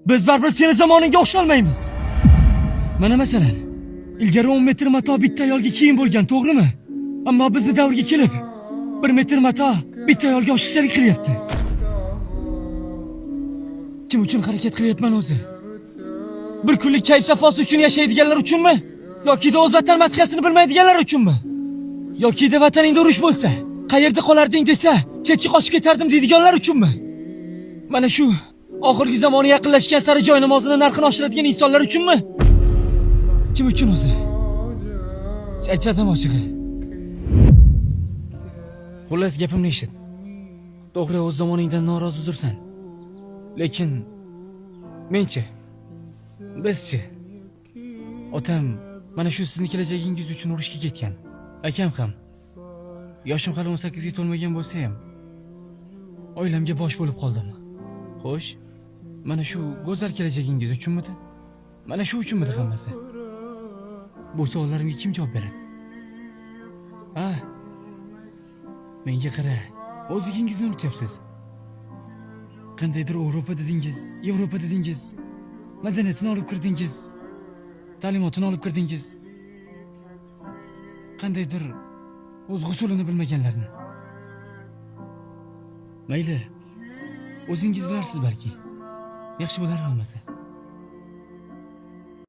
Biz baribir seni zamoningga o'xsholmaymiz. Mana masalan, ilgari 10 metr mato bitta ayolga kiyim bo'lgan, to'g'rimi? Ammo bizning davrga kelib 1 metr mato bitta ayolga oshiqchalik qilyapti. Kim uchun harakat qilyapman o'zi? Bir kunlik kayf safosi uchun yashaydiganlar uchunmi? Yoki o'z vatan madhiyasini bilmaydiganlar uchunmi? Yoki vataningda urush bo'lsa, qayerda qolarding desa, chetga qochib ketardim deydiganlar uchunmi? Mana shu oxirgi zamoni yaqinlashgan sari joy namozini narxini oshiradigan insonlar uchunmi? Kim uchun o'zi? Aytdim ochig'i. Xullas gapimni eshit. To'g'ri, o'z zamoningdan norozi uzursan. Lekin menchi, bizchi? Otam mana shu sizning kelajagingiz uchun urushga ketgan. Akam ham. Yoshim hali 18 ga to'lmagan bo'lsa ham oilamga bosh bo'lib qoldim. Xo'sh, mana shu go'zal kelajagingiz uchunmidi? Mana shu uchunmidi hammasi? Bu savollarimga kim javob beradi? Menga qara, o'zingizni unutyapsiz. Qandaydir Yevropa dedingiz, Yevropa dedingiz. Madaniyatini olib kirdingiz. Ta'limotini olib kirdingiz. Qandaydir o'z g'usulini bilmaganlarni. Mayli, o'zingiz bilarsiz balki. Yaxshi bo'lar hammasi.